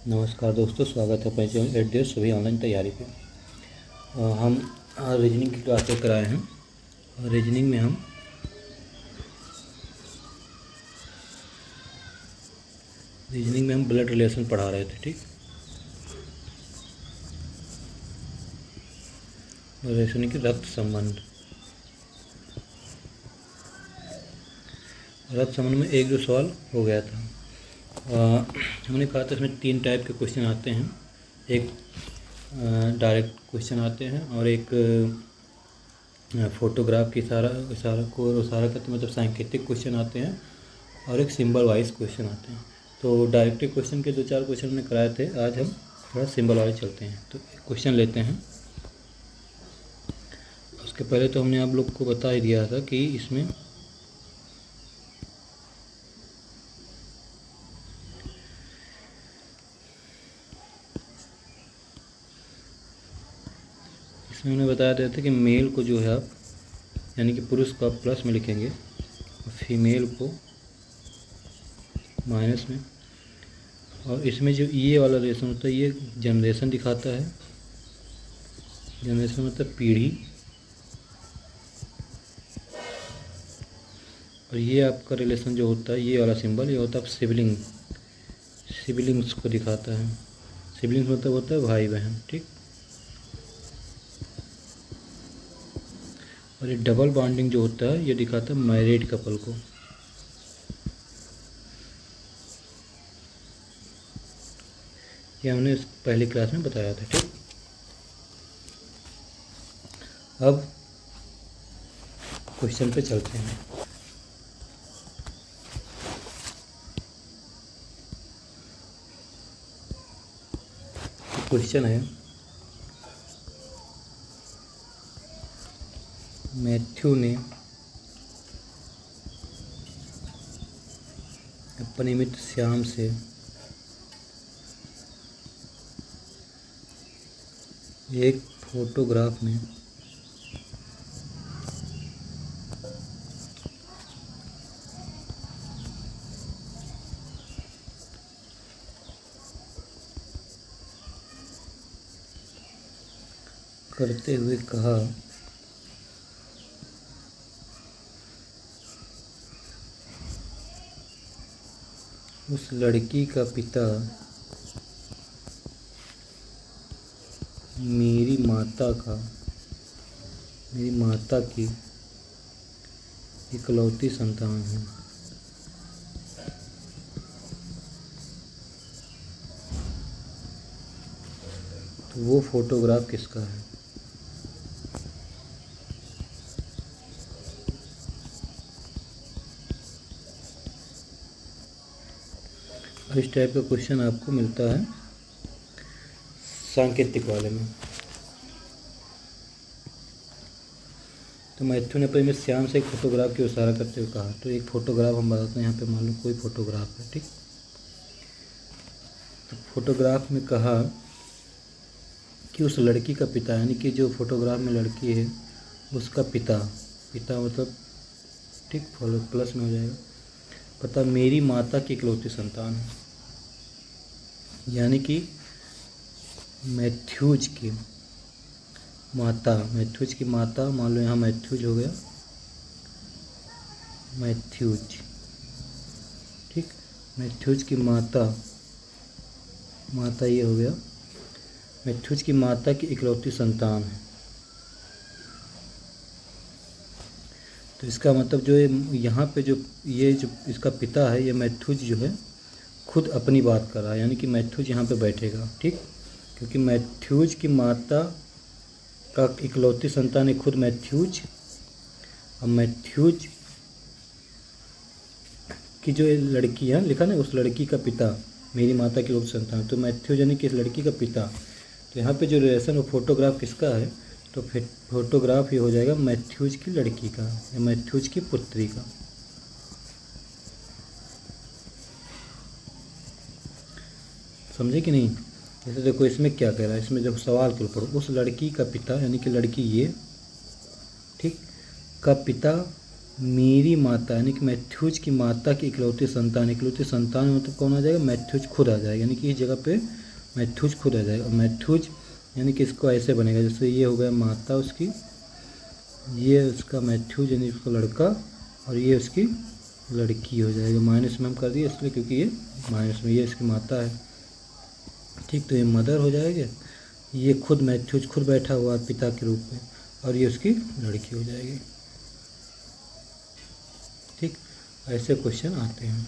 नमस्कार दोस्तों, स्वागत है अपने चैनल एट डेट सभी ऑनलाइन तैयारी पे। हम रीजनिंग की क्लासेस कराए हैं और रीजनिंग में हम ब्लड रिलेशन पढ़ा रहे थे। ठीक, रिलेशन की रक्त संबंध में एक दो सवाल हो गया था। हमने कहा था इसमें 3 टाइप के क्वेश्चन आते हैं। एक डायरेक्ट क्वेश्चन आते हैं और एक फोटोग्राफ की इशारा करते मतलब सांकेतिक क्वेश्चन आते हैं और एक सिंबल वाइज क्वेश्चन आते हैं। तो डायरेक्टिव क्वेश्चन के 2-4 क्वेश्चन हमने कराए थे। आज हम थोड़ा सिंबल वाइज चलते हैं। तो क्वेश्चन लेते हैं। उसके पहले तो हमने आप लोग को बता ही दिया था कि इसमें उन्होंने बताया दिया था कि मेल को जो है आप यानी कि पुरुष को आप प्लस में लिखेंगे और फीमेल को माइनस में। और इसमें जो ये वाला रिलेशन होता है ये जनरेशन दिखाता है। जनरेशन मतलब पीढ़ी। और ये आपका रिलेशन जो होता है ये वाला सिंबल ये होता है सिबलिंग्स को दिखाता है। सिबलिंग्स मतलब होता है भाई बहन। ठीक, और ये डबल बॉन्डिंग जो होता है ये दिखाता है मैरिड कपल को। ये हमने इस पहली क्लास में बताया था। ठीक, अब क्वेश्चन पे चलते हैं। क्वेश्चन है मैथ्यू ने अपने मित्र श्याम से एक फोटोग्राफ में करते हुए कहा उस लड़की का पिता मेरी माता की इकलौती संतान है। तो वो फोटोग्राफ किसका है? इस टाइप का क्वेश्चन आपको मिलता है सांकेतिक वाले में। तो मैथ्यू ने अपने श्याम से एक फोटोग्राफ की इशारा करते हुए कहा। तो एक फोटोग्राफ हम बताते हैं। यहाँ पे मान लो कोई फोटोग्राफ है। ठीक, तो फोटोग्राफ में कहा कि उस लड़की का पिता यानी कि जो फोटोग्राफ में लड़की है उसका पिता मतलब ठीक फॉलो प्लस में हो जाएगा। पता मेरी माता की इकलौती संतान है यानी कि मैथ्यूज की माता मान लो यहाँ मैथ्यूज हो गया। ठीक, मैथ्यूज की माता ये हो गया। मैथ्यूज की माता की इकलौती संतान है। तो इसका मतलब जो यहाँ पे जो इसका पिता है ये मैथ्यूज जो है खुद अपनी बात कर रहा है यानी कि मैथ्यूज यहाँ पे बैठेगा। ठीक, क्योंकि मैथ्यूज की माता का इकलौती संतान है खुद मैथ्यूज। अब मैथ्यूज की जो लड़की है लिखा ना उस लड़की का पिता मेरी माता की इकलौती संतान। तो मैथ्यूज यानी कि इस लड़की का पिता। तो यहाँ पे जो रिलेशन वो फोटोग्राफ किसका है? तो फिर फोटोग्राफ ये हो जाएगा मैथ्यूज की लड़की का या मैथ्यूज की पुत्री का। समझे कि नहीं? जैसे देखो इसमें क्या कह रहा है। इसमें जब सवाल को पढ़ो उस लड़की का पिता यानी कि लड़की ये ठीक का पिता मेरी माता यानी कि मैथ्यूज की माता की इकलौती संतान, इकलौती संतान मतलब कौन आ जाएगा, मैथ्यूज खुद आ जाएगा, यानी कि इस जगह पे मैथ्यूज खुद आ जाएगा। और मैथ्यूज यानी कि इसको ऐसे बनेगा, जैसे ये हो गया माता उसकी, ये उसका मैथ्यूज यानी उसका लड़का, और ये उसकी लड़की हो जाएगा। माइनस में हम कर दिए इसलिए क्योंकि ये माइनस में, ये इसकी माता है, ठीक। तो ये मदर हो जाएगा, ये खुद मैथ्यूज खुद बैठा हुआ है पिता के रूप में, और ये उसकी लड़की हो जाएगी, ठीक। ऐसे क्वेश्चन आते हैं।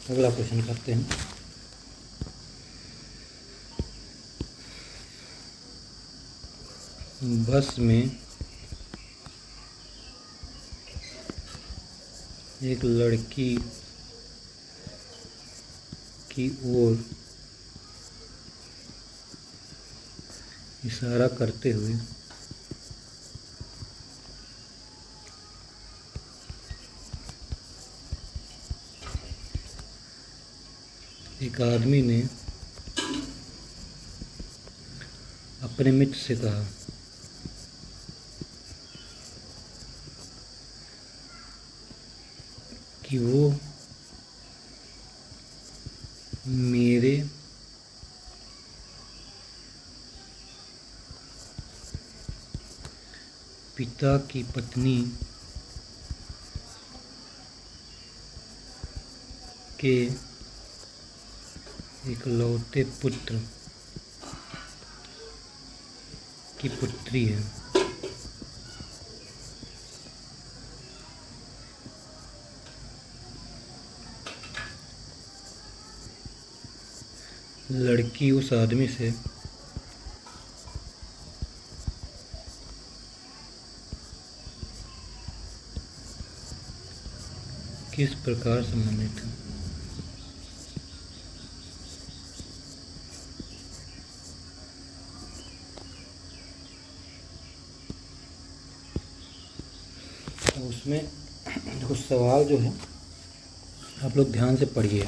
अगला क्वेश्चन करते हैं। बस में एक लड़की की ओर इशारा करते हुए एक आदमी ने अपने मित्र से कहा कि वो मेरे पिता की पत्नी के इकलौते पुत्र की पुत्री है। लड़की उस आदमी से किस प्रकार संबंधित है। तो उसमें देखो सवाल जो है आप लोग ध्यान से पढ़िए,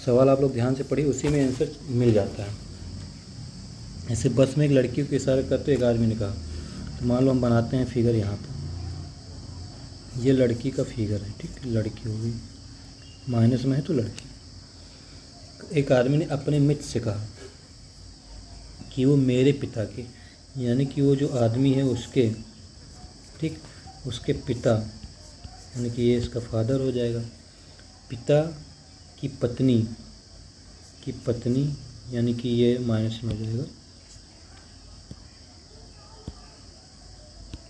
सवाल आप लोग ध्यान से पढ़िए, उसी में आंसर मिल जाता है। ऐसे बस में एक लड़की को इशारा करते एक आदमी ने कहा, तो मान लो हम बनाते हैं फिगर यहाँ पर, ये लड़की का फिगर है, ठीक। लड़की होगी, माइनस में है तो लड़की। एक आदमी ने अपने मित्र से कहा कि वो मेरे पिता के, यानी कि वो जो आदमी है उसके, ठीक, उसके पिता यानी कि ये इसका फादर हो जाएगा, पिता की पत्नी यानी कि ये माइनस में हो जाएगा,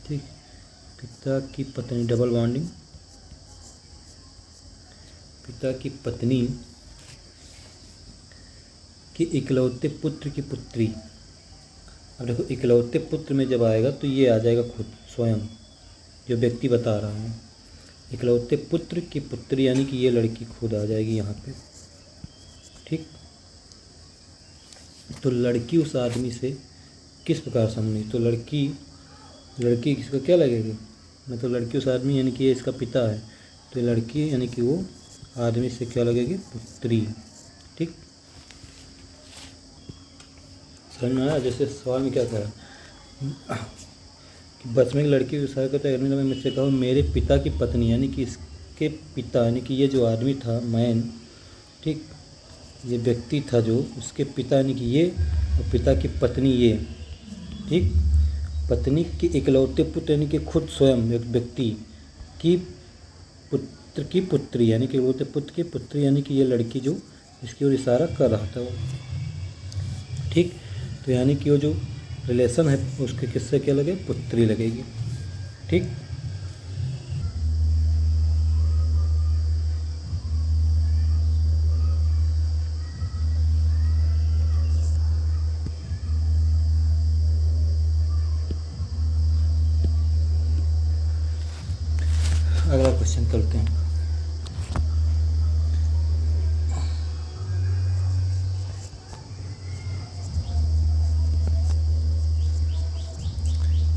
ठीक। पिता की पत्नी डबल बॉन्डिंग, पिता की पत्नी के इकलौते पुत्र की पुत्री। अब देखो इकलौते पुत्र में जब आएगा तो ये आ जाएगा खुद स्वयं, जो व्यक्ति बता रहा है। इकलौते पुत्र की पुत्री यानी कि ये लड़की खुद आ जाएगी यहाँ पे, ठीक। तो लड़की उस आदमी से किस प्रकार संबंधित, तो लड़की किसका क्या लगेगी, मतलब लड़की उस आदमी यानी कि ये इसका पिता है, तो लड़की यानी कि वो आदमी से क्या लगेगी, पुत्री, ठीक। समझ में आया। जैसे सवाल में क्या कहा कि बस में एक लड़की को इशारा करता है, आदमी ने मुझसे कहा मेरे पिता की पत्नी, यानी कि इसके पिता यानी कि ये जो आदमी था मैन, ठीक, ये व्यक्ति था जो उसके पिता यानी कि ये, और पिता की पत्नी ये, ठीक। पत्नी के इकलौते पुत्र यानी कि खुद स्वयं एक व्यक्ति की पुत्र की पुत्री, यानी कि इकलौते पुत्र की पुत्री यानी कि ये लड़की जो इसकी ओर इशारा कर रहा था वो, ठीक। तो यानी कि वो जो रिलेशन है उसके किससे क्या लगे, पुत्री लगेगी, ठीक। अगला क्वेश्चन करते हैं।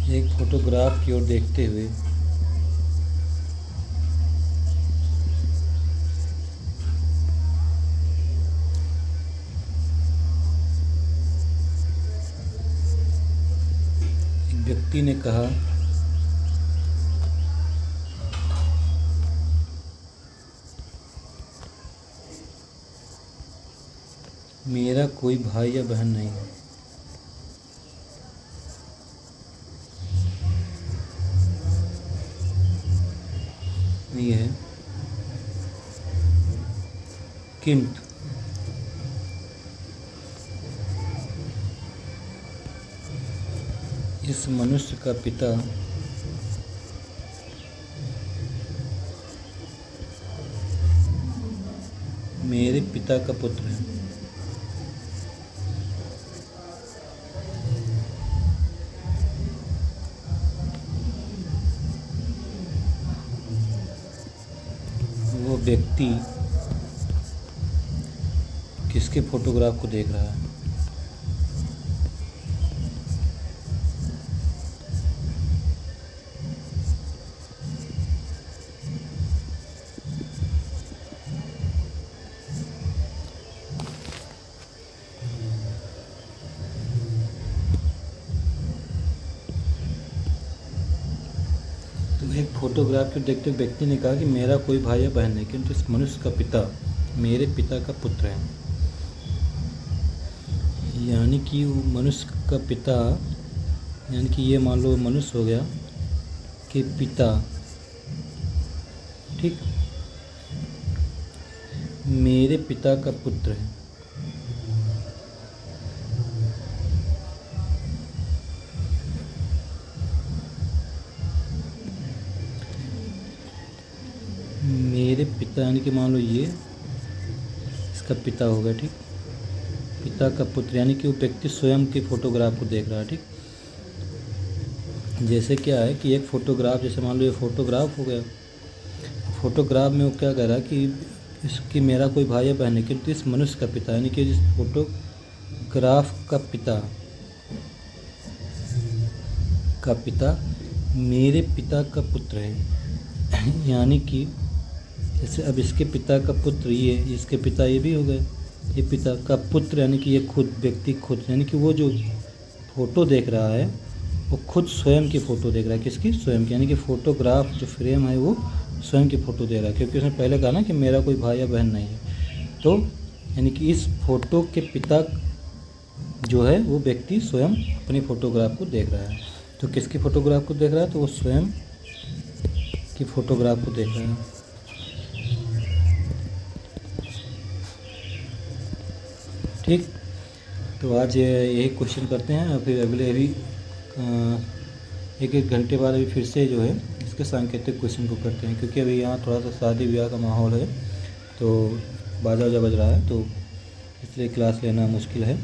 एक फोटोग्राफ की ओर देखते हुए व्यक्ति ने कहा, मेरा कोई भाई या बहन नहीं है। ये है किंतु इस मनुष्य का पिता मेरे पिता का पुत्र है। वो व्यक्ति किसके फोटोग्राफ को देख रहा है? तो एक फोटोग्राफ को देखते व्यक्ति ने कहा कि मेरा कोई भाई या बहन नहीं, किंतु इस मनुष्य का पिता मेरे पिता का पुत्र है। यानी कि वो मनुष्य का पिता, यानी कि ये मान लो मनुष्य हो गया कि पिता, ठीक, मेरे पिता का पुत्र है। मेरे पिता यानी कि मान लो ये इसका पिता होगा, ठीक, पिता का पुत्र, यानी कि वो व्यक्ति स्वयं के फोटोग्राफ को देख रहा है, ठीक। जैसे क्या है कि एक फ़ोटोग्राफ, जैसे मान लो ये फ़ोटोग्राफ हो गया, फ़ोटोग्राफ में वो क्या कह रहा है कि इसकी मेरा कोई भाई या बहन है, किंतु इस मनुष्य का पिता, यानी कि इस फोटोग्राफ का पिता मेरे पिता का पुत्र है। यानी कि जैसे अब इसके पिता का पुत्र ये, इसके पिता ये भी हो गए, ये पिता का पुत्र, यानी कि ये खुद व्यक्ति खुद, यानी कि वो जो फ़ोटो देख रहा है वो खुद स्वयं की फ़ोटो देख रहा है। किसकी? स्वयं की, यानी कि फ़ोटोग्राफ जो फ्रेम है वो स्वयं की फ़ोटो दे रहा है, क्योंकि उसने पहले कहा ना कि मेरा कोई भाई या बहन नहीं है। तो यानी कि इस फ़ोटो के पिता जो है वो व्यक्ति स्वयं अपनी फ़ोटोग्राफ को देख रहा है। तो किसकी फ़ोटोग्राफ को देख रहा है? तो वो स्वयं की फ़ोटोग्राफ को देख रहा है। ठीक, तो आज यही क्वेश्चन करते हैं और फिर अगले अभी एक घंटे बाद अभी फिर से जो है इसके सांकेतिक क्वेश्चन को करते हैं, क्योंकि अभी यहाँ थोड़ा सा शादी ब्याह का माहौल है तो बाजा वाजा बज रहा है, तो इसलिए क्लास लेना मुश्किल है।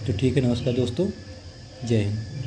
तो ठीक है, नमस्कार दोस्तों, जय हिंद।